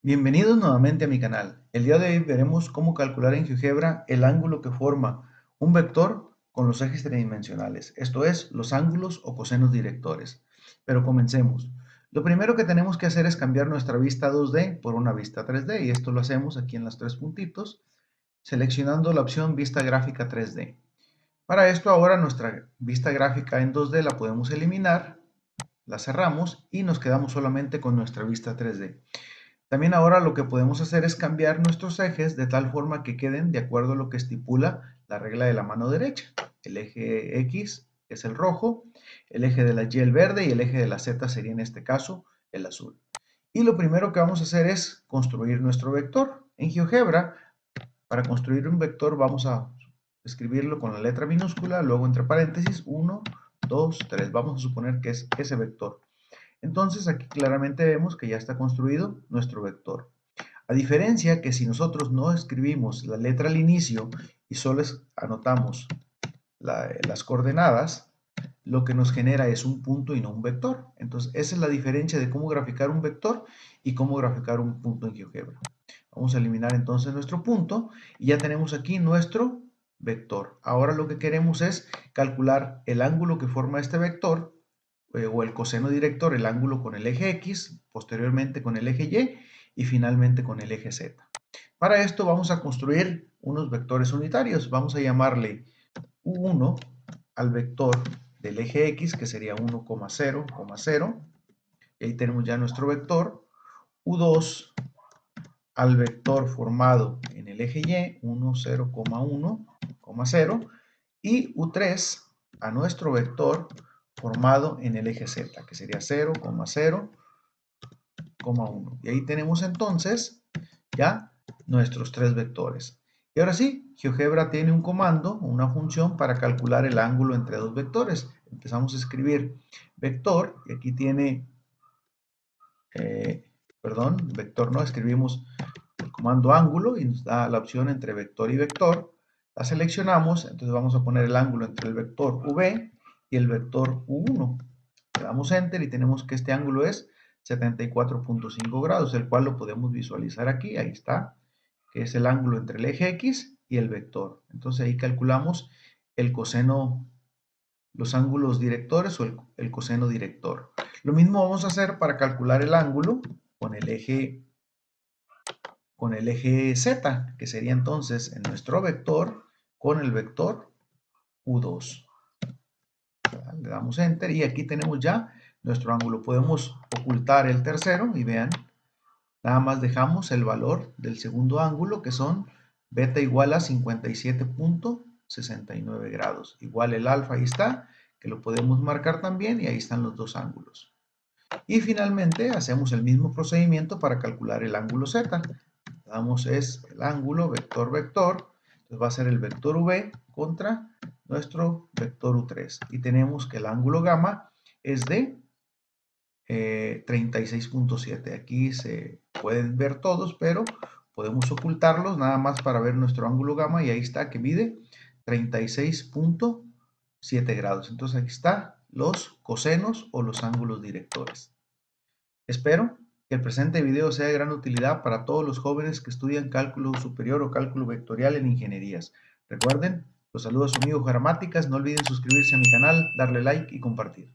Bienvenidos nuevamente a mi canal. El día de hoy veremos cómo calcular en GeoGebra el ángulo que forma un vector con los ejes tridimensionales, esto es, los ángulos o cosenos directores. Pero comencemos. Lo primero que tenemos que hacer es cambiar nuestra vista 2D por una vista 3D y esto lo hacemos aquí en los tres puntitos, seleccionando la opción Vista Gráfica 3D. Para esto ahora nuestra vista gráfica en 2D la podemos eliminar, la cerramos y nos quedamos solamente con nuestra vista 3D. También ahora lo que podemos hacer es cambiar nuestros ejes de tal forma que queden de acuerdo a lo que estipula la regla de la mano derecha. El eje X es el rojo, el eje de la Y el verde y el eje de la Z sería en este caso el azul. Y lo primero que vamos a hacer es construir nuestro vector. En GeoGebra, para construir un vector vamos a escribirlo con la letra minúscula, luego entre paréntesis 1, 2, 3. Vamos a suponer que es ese vector. Entonces aquí claramente vemos que ya está construido nuestro vector. A diferencia que si nosotros no escribimos la letra al inicio y solo anotamos las coordenadas, lo que nos genera es un punto y no un vector. Entonces esa es la diferencia de cómo graficar un vector y cómo graficar un punto en GeoGebra. Vamos a eliminar entonces nuestro punto y ya tenemos aquí nuestro vector. Ahora lo que queremos es calcular el ángulo que forma este vector o el coseno director, el ángulo con el eje X, posteriormente con el eje Y y finalmente con el eje Z. Para esto vamos a construir unos vectores unitarios. Vamos a llamarle U1 al vector del eje X, que sería 1, 0, 0. Y ahí tenemos ya nuestro vector. U2 al vector formado en el eje Y, 1, 0, 1, 0. Y U3 a nuestro vector formado en el eje Z, que sería 0, 0, 1. Y ahí tenemos entonces ya nuestros tres vectores. Y ahora sí, GeoGebra tiene un comando, una función para calcular el ángulo entre dos vectores. Empezamos a escribir vector, y aquí tiene, vector no, escribimos el comando ángulo y nos da la opción entre vector y vector. La seleccionamos, entonces vamos a poner el ángulo entre el vector V y el vector U1. Le damos Enter y tenemos que este ángulo es 74.5 grados, el cual lo podemos visualizar aquí, ahí está, que es el ángulo entre el eje X y el vector. Entonces ahí calculamos el coseno, los ángulos directores o el coseno director. Lo mismo vamos a hacer para calcular el ángulo con el eje Z, que sería entonces en nuestro vector con el vector U2. Le damos Enter y aquí tenemos ya nuestro ángulo. Podemos ocultar el tercero y vean, nada más dejamos el valor del segundo ángulo, que son beta igual a 57.69 grados. Igual el alfa, ahí está, que lo podemos marcar también y ahí están los dos ángulos. Y finalmente hacemos el mismo procedimiento para calcular el ángulo Z. Damos es el ángulo vector vector, entonces va a ser el vector V contra nuestro vector U3 y tenemos que el ángulo gamma es de 36.7. Aquí se pueden ver todos, pero podemos ocultarlos nada más para ver nuestro ángulo gamma y ahí está que mide 36.7 grados. Entonces aquí está los cosenos o los ángulos directores. Espero que el presente video sea de gran utilidad para todos los jóvenes que estudian cálculo superior o cálculo vectorial en ingenierías. Recuerden, los saludos a su amigo Gramáticas, no olviden suscribirse a mi canal, darle like y compartir.